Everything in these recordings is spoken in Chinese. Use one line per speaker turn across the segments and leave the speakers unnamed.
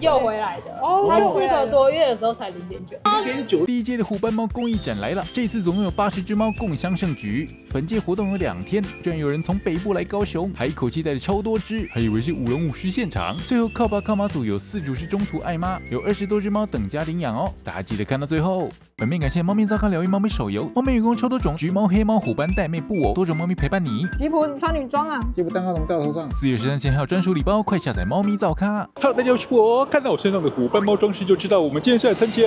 救回来的。哦，它4个多月的时候才0.9。
0.9。第一届的虎斑猫公益展来了，这次总共有80只猫共襄盛举。本届活动有2天，居然有人从北部来高雄，还一口气带了超多只，还以为是舞龙舞狮现场。最后靠爸靠妈组有4组是中途爱妈，有20多只猫等家领养哦，大家记得看到最后。本片感谢猫咪糟糕疗愈猫咪手游，猫咪有共超多种，橘猫、黑猫、虎斑、玳瑁、布偶，多种猫咪陪伴你。
吉普，你穿女装啊？
吉普蛋糕从掉头上。4月13前还有专属礼包，快下载猫咪造咖。Hello， 大家好，我是我，看到我身上的虎斑猫装饰就知道我们今天是来参加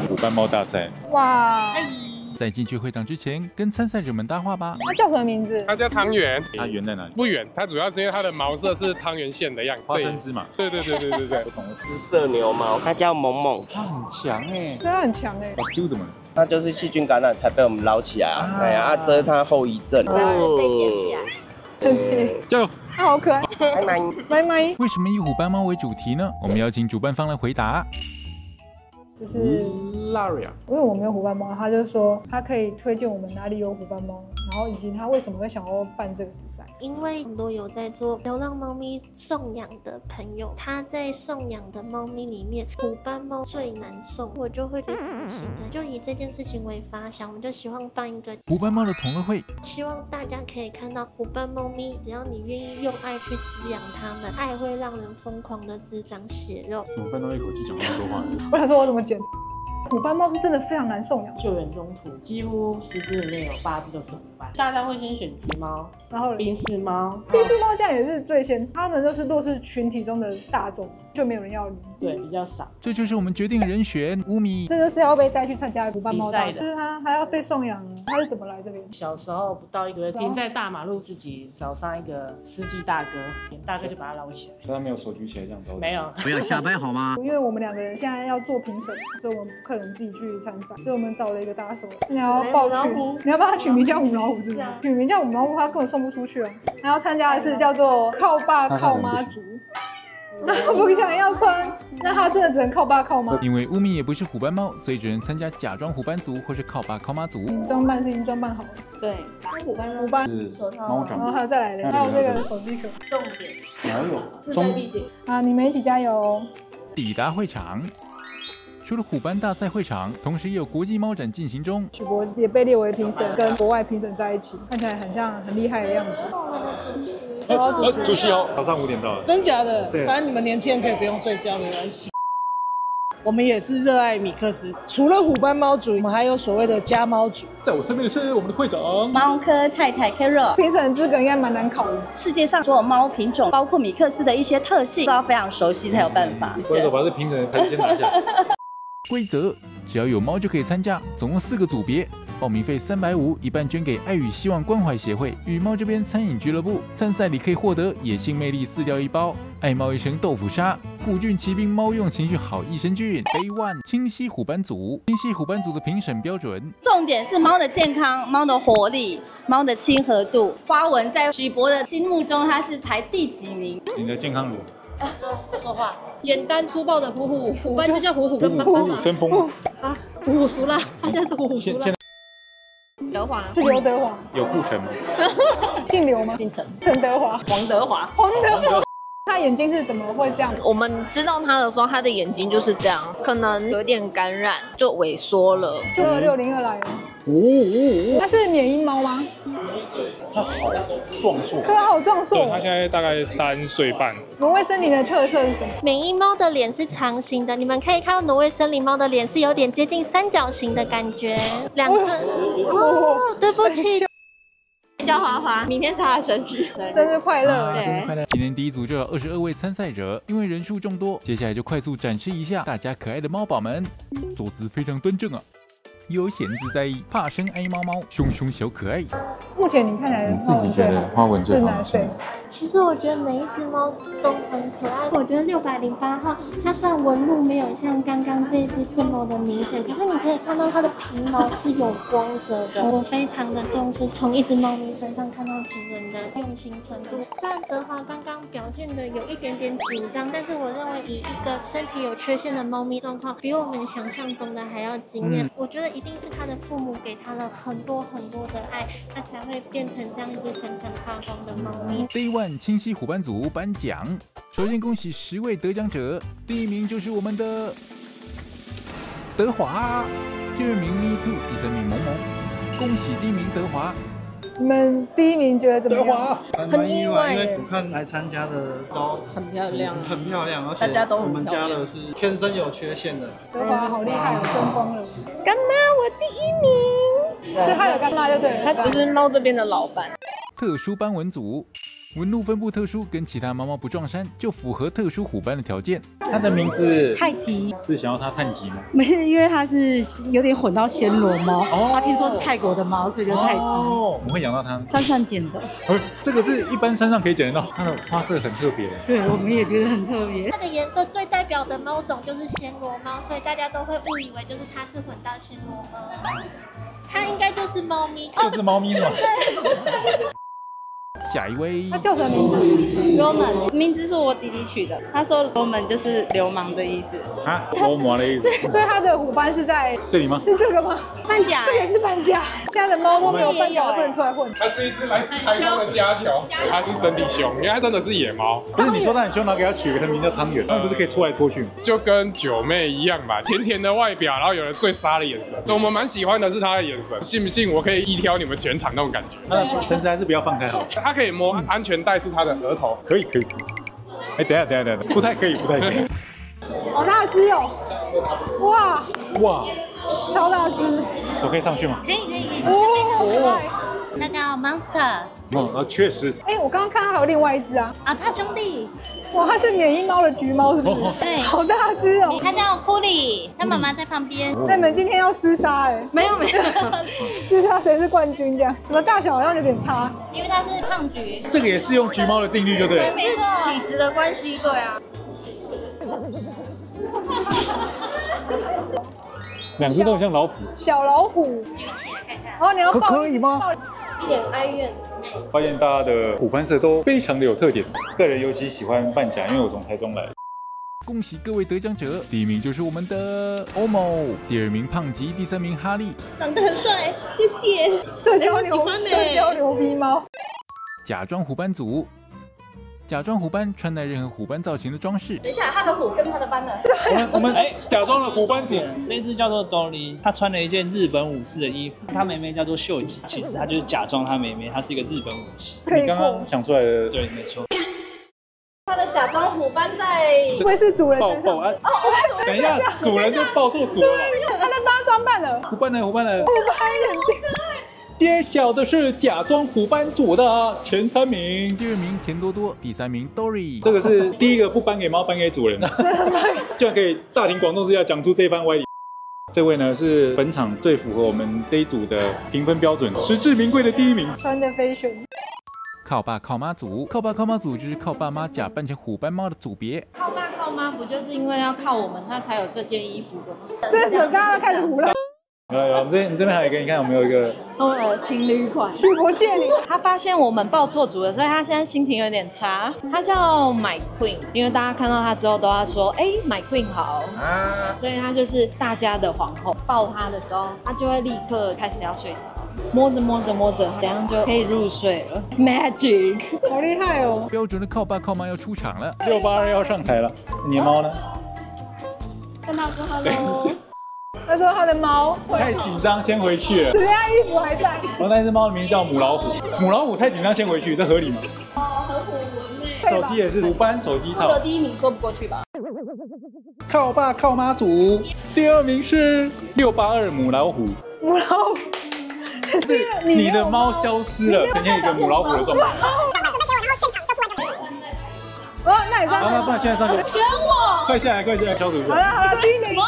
虎斑猫大赛。
哇！
在进去会场之前，跟参赛者们搭话吧。
它叫什么名字？
它叫汤圆。
它圆在哪里？
不圆，它主要是因为它的毛色是汤圆馅的样子。
花生芝麻。对。
不同的。
是色牛猫，它叫萌萌。
它很强哎。
对，它很强哎。
猪怎么了？
它就是细菌感染才被我们捞起来啊！哎呀，这是它后遗症。
被捡起来。
很强。
加油！
它好可爱。拜拜。
为什么以虎斑猫为主题呢？我们邀请主办方来回答。
就是
Laria，
因为我没有虎斑猫，他就说他可以推荐我们哪里有虎斑猫，然后以及他为什么会想要办这个比赛。
因为很多有在做流浪猫咪送养的朋友，他在送养的猫咪里面，虎斑猫最难送，我就会非常的心疼。就以这件事情为发想，我们就希望办一个
虎斑猫的同乐会，
希望大家可以看到虎斑猫咪，只要你愿意用爱去滋养它们，爱会让人疯狂的滋长血肉。
怎么办到一口气讲那么多话？
我想说我怎么剪？虎斑猫是真的非常难送养，
救援中途几乎10只里面有8只都是虎斑，大家会先选橘猫，
然后
冰丝猫，
冰丝猫这样也是最先，它们都是群体中的大众，就没有人要你。
对，比较少。
这就是我们决定的人选乌米，
这就是要被带去参加虎斑猫大赛，
比赛的
就是它还要被送养，它是怎么来这边？
小时候不到1个月，停在大马路自己找上一个司机大哥，大哥就把它捞起来。
所以他没有手举起来这样子。
没有，
不要瞎掰好吗？
因为我们2个人现在要做评审，所以我们不可能自己去参赛，所以我们找了一个打手，你要报去，你要帮他取名叫母老虎是吗？取名叫母老虎，他根本送不出去哦。然后参加的是叫做靠爸靠妈族。他不想要穿，那他真的只能靠爸靠妈。
因为乌米也不是虎斑猫，所以只能参加假装虎斑族或是靠爸靠妈族。
装扮是已经装扮好了。
对，跟虎斑
是
手套，
猫掌，
然后还有再来的，还有这个手机壳。
重点
哪有？
自在必行。
啊，你们一起加油哦！
抵达会场。除了虎斑大赛会场，同时也有国际猫展进行中。
许博也被列为评审，跟国外评审在一起，看起来很像很厉害的样子。
我们的主席，
主席哦，早上5点到了。
真假的？反正你们年轻人可以不用睡觉，没关系。我们也是热爱米克斯，除了虎斑猫族，我们还有所谓的家猫族。
在我身边的是我们的会长
猫科太太 Carol。
评审资格应该蛮难考的。
世界上所有猫品种，包括米克斯的一些特性，都要非常熟悉才有办法。
会长把这评审的牌子先拿下。规则：只要有猫就可以参加，总共4个组别，报名费350，一半捐给爱与希望关怀协会与猫这边餐饮俱乐部。参赛里可以获得野性魅力4吊1包、爱猫一生豆腐沙、古郡骑兵猫用情绪好益生菌 Day One 清晰虎斑组。清晰虎斑组的评审标准，
重点是猫的健康、猫的活力、猫的亲和度。花纹在许博的心目中，它是排第几名？
你的健康如何？
说话。
简单粗暴的虎虎，虎斑就叫虎虎跟斑斑嘛。
生风
啊，虎虎熟了，他现在是虎虎熟了。
德华
是刘德华，
有顾城吗？
姓刘吗？
姓陈，
陈德华，
黄德华。
黄德华。他眼睛是怎么会这样？
我们知道他的时候，他的眼睛就是这样，可能有点感染，就萎缩了。
就2602来了。它是缅因猫吗？
它好壮硕。
对啊，好壮硕。
对，它现在大概3岁半。
挪威森林的特色是什么？
缅因猫的脸是长形的，你们可以看到挪威森林猫的脸是有点接近三角形的感觉，两侧。哦，对不起。叫华华，明天是他的生日，
生日快乐！
生日快乐！今天第一组就有22位参赛者，因为人数众多，接下来就快速展示一下大家可爱的猫宝们，坐姿非常端正啊，悠闲自在，怕生爱猫猫，凶凶小可爱。
目前你看起来
自己觉得花纹最好
是
其实我觉得每一只猫都很可爱。我觉得608号它虽然纹路没有像刚刚这一只这么的明显，可是你可以看到它的皮毛是有光泽的。我非常的重视从一只猫咪身上看到主人的用心程度。虽然德华刚刚表现的有一点点紧张，但是我认为以一个身体有缺陷的猫咪状况，比我们想象中的还要惊艳。我觉得一定是它的父母给它了很多很多的爱，它才会变成这样一只闪闪发光的猫咪。
Day One 清溪虎斑组颁奖，首先恭喜10位得奖者，第1名就是我们的德华，第2名 Me Too， 第3名萌萌，恭喜第1名德华。
你们第1名觉得怎么样？
很意外，因为我看来参加的都
很漂亮，
很漂亮，而且
大家都
我们家的是天生有缺陷的。
德华好厉害，争光了。
干妈，我第1名。
所以他有干妈就对了，
他就是猫这边的老板。
特殊斑纹组，纹路分布特殊，跟其他猫猫不撞衫，就符合特殊虎斑的条件。
它的名字
太极
是想要它探极吗？
没是，因为它是有点混到暹罗猫，它听说是泰国的猫，所以就太极。
哦，我们会养到它。
山上捡的。
这个是一般山上可以捡得到，它的花色很特别。
对，我们也觉得很特别。
它的颜色最代表的猫种就是暹罗猫，所以大家都会误以为就是它是混到暹罗猫。它应该就是猫咪，
就是猫咪吗？
下一位，
他叫什么名字
？Roman， 名字是我弟弟取的。他说 Roman 就是流氓的意思。
啊，流氓的意思。
所以他的虎斑是在
这里吗？
是这个吗？
半甲，
这也是半甲。现在的猫都没有半甲，不能出来混。
它是一只来自台中的家球，它是真的凶，因为它真的是野猫。
不是你说它很凶，然后给它取个名叫汤圆，那不是可以搓来搓去吗？
就跟九妹一样吧，甜甜的外表，然后有了最杀的眼神。我们蛮喜欢的是它的眼神，信不信我可以一挑你们全场那种感觉？
它的绳子还是不要放开好。
它可以摸安全带是它的额头，
可以。哎，等一下，不太可以。
好大只哦！哇，超大只！
我可以上去吗？
可以。
哦，
大家好 ，Monster。
确实。
哎，我刚刚看到还有另外一只啊！
啊，他兄弟。
哇，它是缅因猫的橘猫，是不是？
对，
好大只哦！
他叫库里，他妈妈在旁边。
那你们今天要厮杀哎？
没有，
厮杀谁是冠军这样？怎么大小好像有点差？
因为它是胖橘。
这个也是用橘猫的定律，就对了。
没错，体质的关系，对啊。
2只都很像老虎。
小老虎。然后你要抱
可以吗？
一点哀怨。
发现大家的虎斑色都非常的有特点，个人尤其喜欢半甲，因为我从台中来。
恭喜各位得奖者，第1名就是我们的欧某，第2名胖吉，第3名哈利。
长得很帅，谢谢。
社交牛逼猫。
假装虎斑组。假装虎斑穿戴任何虎斑造型的装饰。
等一下，他的虎跟他的斑呢？
我们假装了虎斑组，
这只叫做 Dolly， 她穿了一件日本武士的衣服，她妹妹叫做秀吉，其实她就是假装她妹妹，她是一个日本武士。
你刚刚想出来的，
对，没错。
他的假装虎斑在，
会是主人身上。
等一下，主人就抱错主了。
他在帮他装扮了。
虎斑呢？虎斑眼
睛。
揭晓的是假装虎斑组的前3名，
第2名田多多，第3名 Dory。
这个是第一个不颁给猫，颁给主人，居然可以大庭广众之下讲出这番歪理。这位呢是本场最符合我们这一组的评分标准，实至名归的第1名。
穿的fashion。
靠爸靠妈组，靠爸靠妈组就是靠爸妈假扮成虎斑猫的组别。
靠爸靠妈不就是因为要靠我们，他才有这件衣服的吗？
这时候大家开始胡了。
有，你这边还有一个，你看有没有一个
情侣款？
许国界里，
他发现我们报错组了，所以他现在心情有点差。他叫 My Queen， 因为大家看到他之后都要说，My Queen 好啊，所以他就是大家的皇后。抱他的时候，他就会立刻开始要睡着。摸着，这样就可以入睡了。Magic，
好厉害哦！
标准的靠爸靠妈要出场了
，682要上台了。你的猫呢？
跟他说 hello。
他说他的猫
太紧张，先回去了。
只剩下衣服还在。
然后那只猫的名字叫母老虎，母老虎太紧张，先回去，这合理吗？
很虎纹
手机也是虎斑手机套。
获得第1名说不过去吧？
靠爸靠妈组，第2名是682母老虎。
母老虎，
是你的猫消失了，呈现一个母老虎的状态。
那你这样，
那现在上去，
选我，
快下来，消毒。
好了，第1名。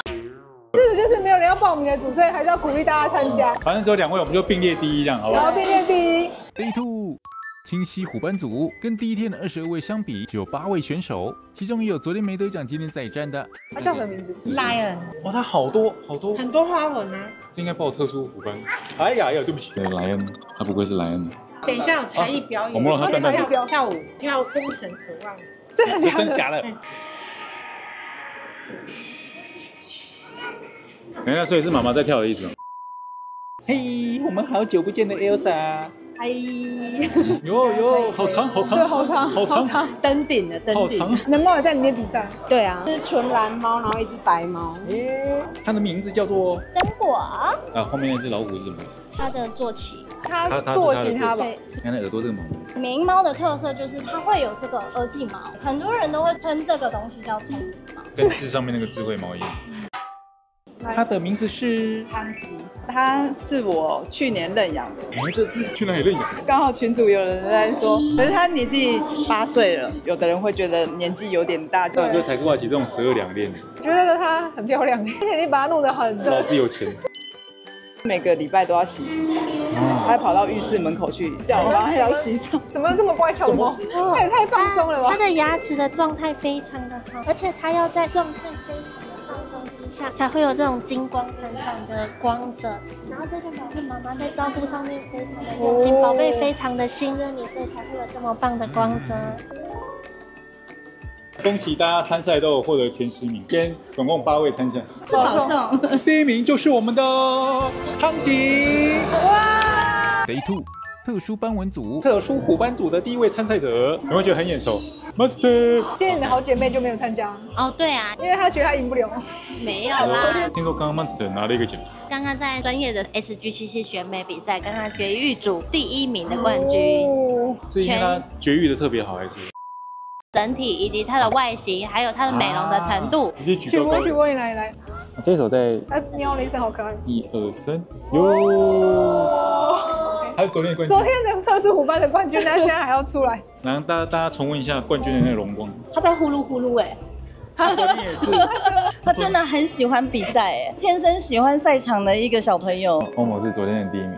这组就是没有人要报名的组，所以还是要鼓励大家参加。
反正只有2位，我们就并列第1，这样好不好？
然后并列第1。
Day 2，清溪虎斑组跟第1天的22位相比，只有8位选手，其中也有昨天没得奖，今天再战的。
他叫什么名字
？Lion。
哇，他好多，
很多花纹啊。
这应该报特殊虎斑。哎呀，对不起。对，莱恩，他不愧是莱恩。
等一下有才艺表演，
我们让他站在
跳舞，跳功成可望。
真假的？等一下，所以是妈妈在跳的意思。嘿，我们好久不见的 Elsa，
哎，
有，好长，
对，好长，
好长，
登顶的登顶。
能猫也在里面比赛。
对啊，这是纯蓝猫，然后一只白猫。
它的名字叫做
榛果。
后面那只老虎是什么？
它的坐骑。
它坐骑它吧。
看那耳朵这个毛。
缅因猫的特色就是它会有这个耳际毛，很多人都会称这个东西叫聪明毛，
跟字上面那个智慧毛一样。它的名字是
汤吉，它是我去年认养的。
这只去哪里认养？
刚好群主有人在说，可是它年纪8岁了，有的人会觉得年纪有点大。
大哥才挂起这种12两链，
我觉得它很漂亮，而且你把它弄得很，
老子有钱。
每个礼拜都要洗一次澡，他跑到浴室门口去叫我妈要洗澡。
怎么这么乖巧的猫？它也太放松了吧！
它的牙齿的状态非常的好，而且它要在状态非常的放松之下，才会有这种金光闪闪的光泽。然后这就表示妈妈在照顾上面非常的用心，宝贝非常的信任你，所以才会有这么棒的光泽。
恭喜大家参赛都有获得前10名，今天总共8位参赛，
是保送。
第1名就是我们的汤吉。
哇 ！Day 2，特殊斑纹组，
特殊虎斑组的第1位参赛者，有没有觉得很眼熟 ？Master，
今天你的好姐妹就没有参加。
哦，对啊，
因为她觉得她赢不了。
没有啦。
听说刚刚 Master 拿了一个奖。
刚刚在专业的 SG77选美比赛，跟她绝育组第1名的冠军。
是因为她绝育的特别好，还是？
整体以及它的外形，还有它的美容的程度。
举波，你来。
这手在。
喵了一声，好可爱。
1、2、3，哟！还有昨天的冠军。
昨天的特殊虎斑的冠军，他现在还要出来。
然后大家重温一下冠军的那个荣光。
他在呼噜呼噜哎。
昨天也是。
他真的很喜欢比赛哎，天生喜欢赛场的一个小朋友。
欧某是昨天的第1名，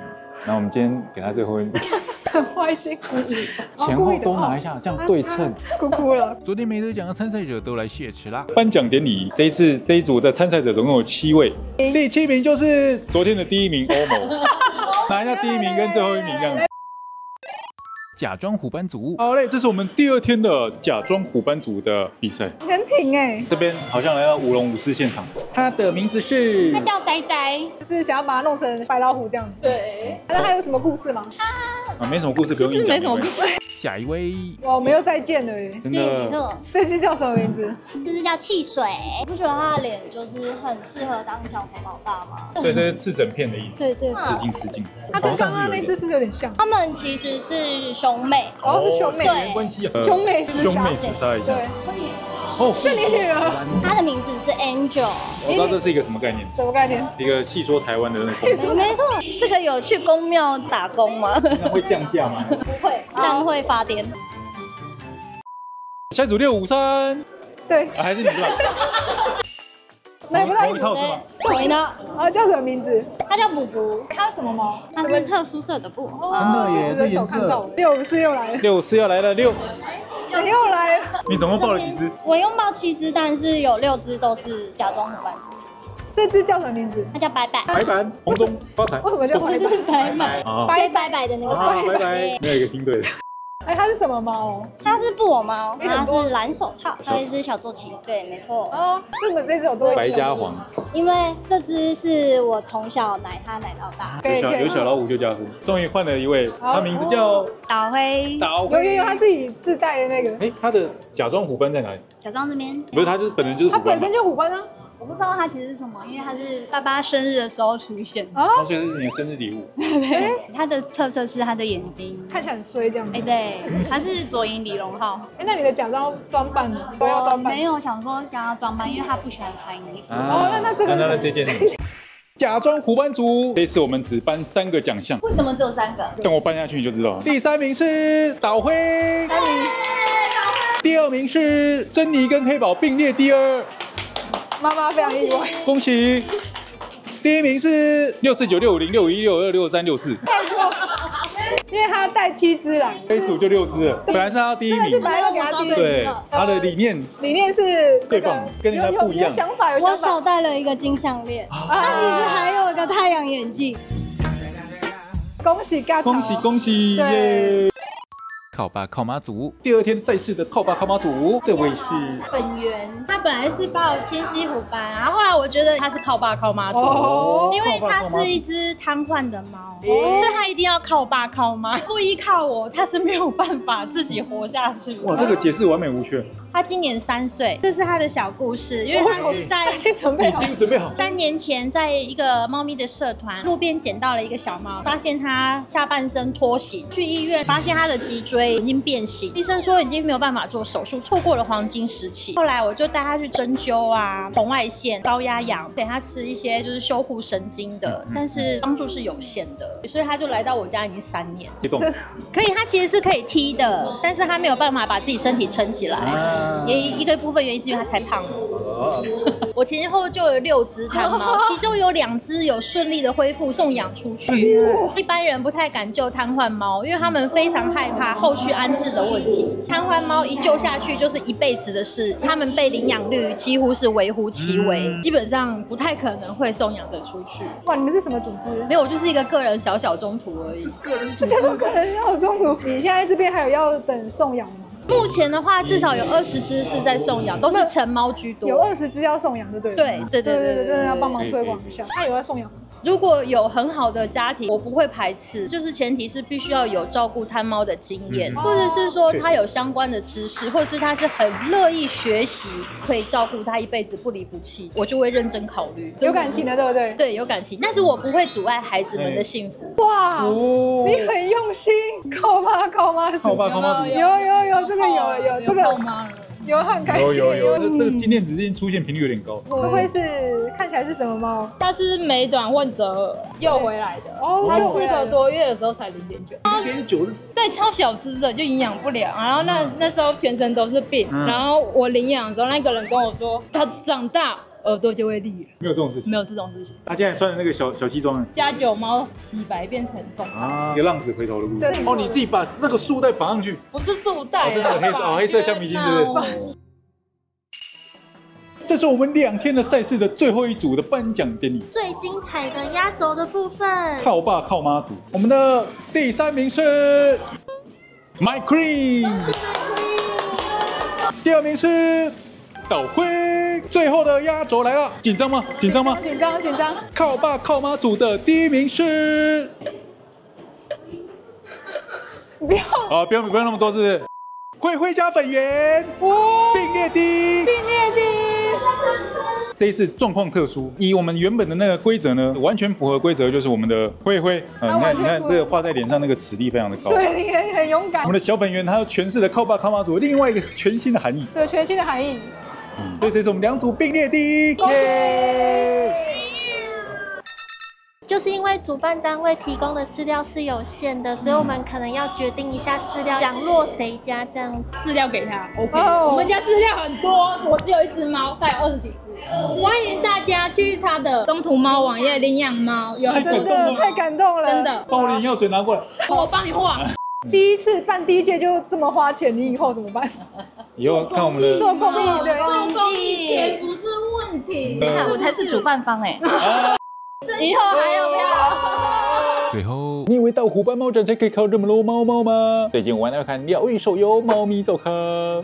然后我们今天给他最后1名。
很坏心，
前后都拿一下，这样对称。
哭了。
昨天没得奖的参赛者都来谢池啦。
颁奖典礼这一组的参赛者总共有7位，第7名就是昨天的第1名欧某，拿一下第1名跟最后1名这样子。
假装虎斑组，
好嘞，这是我们第2天的假装虎斑组的比赛。
很挺哎，
这边好像来到舞龙舞狮现场。他的名字是？
他叫仔仔，
就是想要把它弄成白老虎这样子。对。那还有什么故事吗？
没什么故事，不用硬讲。
没什么故事。
下一位，
哇，我们又再见了耶！
真的。
没错。
这只叫什么名字？
这只叫汽水。你不觉得他的脸就是很适合当小头老大吗？
对，这是刺整片的意思。
对。
失敬。
他跟刚刚那只是有点像。
他们其实是兄妹。
哦，是兄妹。
血缘关系啊。
兄妹
厮杀一下。
对。
哦，
是你女儿。
她的名字是 Angel。
我知道这是一个什么概念？
什么概念？
一个戏说台湾的那种。
没错，这个有去宫庙打工吗？
那会降价吗？
不会，但会发癫。
下一组653。
对。
还是你是吧？
买不到
同一套是吗？
同一套。
啊，叫什么名字？
它叫补补。
它是什么猫？
它是特殊色的布。
真的耶，这颜色。
654又来了。
654要来了，6。
你又来了。
你总共抱了几只？
我拥抱7只，但是有6只都是假装虎斑组。
这只叫什么名字？
它叫白白。
白板，红中发财。
为什么叫白白？
是白白，白白的那个
白白。没有一个听对的。
哎，它是什么猫？
它是布偶猫，它是蓝手套，还有一只小坐骑。对，没错。
哦，这么这只有多
白加黄。
因为这只是我从小奶它奶到大。
有小老虎就加分。终于换了一位，他名字叫
岛灰。
有他自己自带的那个。
哎，他的假装虎斑在哪里？
假装这边。
不是，他就是本人就是虎斑。
他本身就虎斑啊。
我不知道它其实是什么，因为它是爸爸生日的时候出现。
所以这是你的生日礼物。
它的特色是它的眼睛，
看起来很衰这样子。
哎，对，它是左营李荣浩。
哎，那你的假装装扮呢？都要装扮？
没有想说想要装扮，因为他不喜欢穿衣服。
哦，那这个。
那这件。假装虎斑组，这次我们只颁3个奖项。
为什么只有3个？
等我颁下去你就知道了。第3名是岛灰。第2名是珍妮跟黑宝并列第2。
妈妈非常意外，
恭喜！第1名是649、650、651、622、623、64。
因为他带7只来，
这一组就6只了。本来是他第1名，
是本来要给他第1名。
对，他的理念
是
最棒，跟人家不一样。
有想法。
我手戴了一个金项链，它其实还有一个太阳眼镜。
恭喜！
耶！
靠爸靠妈组。第2天赛事的靠爸靠妈组，这位是
本源，他本来是报千禧湖班，然后后来我觉得他是靠爸靠妈组，因为他是一只瘫痪的猫，所以他一定要靠爸靠妈，不依靠我，他是没有办法自己活下去。
哇，这个解释完美无缺。
他今年3岁，这是他的小故事，因为他是在
已经准备好。
3年前，在一个猫咪的社团路边捡到了一个小猫，发现它下半身脱形，去医院发现它的脊椎已经变形，医生说已经没有办法做手术，错过了黄金时期。后来我就带它去针灸啊、红外线、高压氧，给它吃一些就是修护神经的，但是帮助是有限的，所以它就来到我家已经3年。
你懂？
可以，它其实是可以踢的，但是它没有办法把自己身体撑起来。也一个部分原因是因为它太胖了。我前后就有6只瘫猫，其中有2只有顺利的恢复送养出去。一般人不太敢救瘫痪猫，因为他们非常害怕后续安置的问题。瘫痪猫一救下去就是一辈子的事，他们被领养率几乎是微乎其微，基本上不太可能会送养得出去。
哇，你们是什么组织？
没有，我就是一个个人小中途而已。
这叫做个人小中途。你现在这边还有要等送养吗？
目前的话，至少有20只是在送养，都是成猫居多。
有20只要送养，对不对？对，真的要帮忙推广一下。他有在送养吗？
如果有很好的家庭，我不会排斥，就是前提是必须要有照顾瘫猫的经验，或者是说他有相关的知识，或者是他是很乐意学习，可以照顾他一辈子不离不弃，我就会认真考虑。
有感情的，对不对？
对，有感情，但是我不会阻碍孩子们的幸福。
哇，你很用心，靠爸靠妈，
靠爸靠妈，
有，这个有这个。有很开心，
有，这个金链子最近出现频率有点高。
会不会是看起来是什么猫？
它是美短混择救回来的，它4个多月的时候才0.9，0.9是对超小只的就营养不良，然后那时候全身都是病，然后我领养的时候那个人跟我说，它长大耳朵就会立了。
没有这种事情，
没有这种事情。
他现在穿的那个小西装，
加9猫洗白变成棕
啊，一个浪子回头的故事。哦，你自己把那个束带绑上去，
不是束带，
是那个黑色橡皮筋，是不是？这是我们2天的赛事的最后一组的颁奖典礼，
最精彩的压轴的部分，
靠爸靠妈组。我们的第3名是 My Queen， 第2名是岛辉，最后的压轴来了，紧张吗？紧张吗？
紧张。
靠爸靠妈组的第1名是，
不要
啊，不用那么多，是不是？灰加粉圆，并列第一。这一次状况特殊，以我们原本的那个规则呢，完全符合规则，就是我们的灰，你看这个画在脸上那个齿力非常的高，
对，你很勇敢。
我们的小粉圆，它又诠释了靠爸靠妈组另外一个全新的含义，
对，全新的含义。
所以这是我们2组并列第一，耶！
就是因为主办单位提供的饲料是有限的，所以我们可能要决定一下饲料奖落谁家这样子。
饲料给他 ，OK。我们家饲料很多，我只有1只猫，大概有20几只。欢迎大家去他的东土猫网页领养猫，有
真的太感动了，
真的。
帮我的饮料水拿过来，
我帮你画。
第一次办第1届就这么花钱，你以后怎么办？
以后看我们的
做公益，
做公益钱不是问题。
你看，我才是主办方哎。以后还要不要？
最后，
你以为到虎斑猫展才可以看到这么多猫吗？最近我玩要看疗愈手游《猫咪走咖》，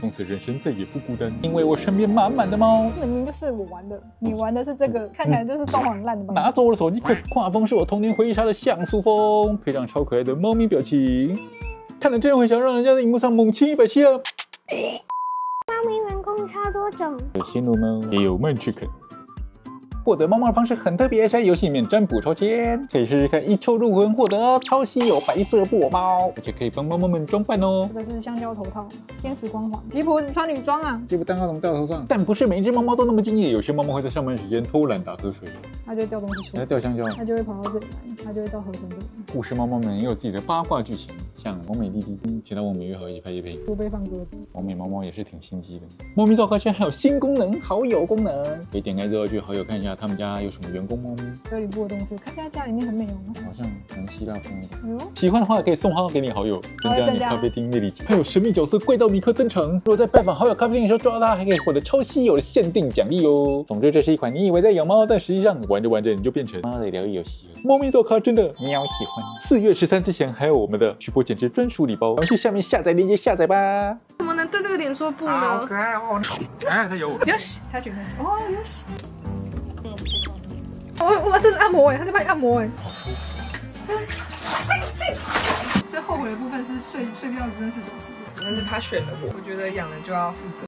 从此人生再也不孤单，因为我身边满满的猫。
明明就是我玩的，你玩的是这个，看起来就是装潢很烂的猫。
拿走我的手机，画风是我童年回忆杀的像素风，配上超可爱的猫咪表情，看了真的会想让人家在荧幕上猛亲170啊！
猫咪玩公差多种，
有暹罗猫，也有曼赤肯。获得猫猫的方式很特别，在游戏里面占卜抽签，可以试试看一抽入魂获得超稀有白色布偶猫，而且可以帮猫猫们装扮哦。
这个是香蕉头套，天使光环。吉普，你穿女装啊？
吉普蛋糕怎么戴头上？但不是每一只猫猫都那么敬业，有些猫猫会在上班时间偷懒打瞌睡，
它就会掉东西出来，
它掉香蕉，
它就会跑到这里来，它就会到河豚这里。
故事猫猫们也有自己的八卦剧情，像王美丽丽请到王美月和一起拍一配，
不被放鸽子。
王美猫猫也是挺心机的。猫咪照咖现在还有新功能，好友功能，可以点开之后去好友看一下他们家有什么员工猫咪。有礼物的东西，看起来家里面很美哦，好像蛮希腊风的。喜欢的话可以送花给你好友，增加你咖啡厅魅力值。还有神秘角色怪盗米克登场，如果在拜访好友咖啡厅的时候抓到他，还可以获得超稀有的限定奖励哦。总之，这是一款你以为在养猫，但实际上玩着玩着你就变成猫的疗愈游戏了。猫咪照咖真的喵喜欢。4月13之前还有我们的直播简甚至专属礼包。我们去下面下载链接下载吧。
怎么能对这个脸说不呢？
好可爱哦！哎，它有我。
よし，他觉得哦，よし。我这是按摩哎，他在帮你按摩哎。最后悔的部分是睡觉只剩4小时，
但是他选了我，我觉得养人就要负责。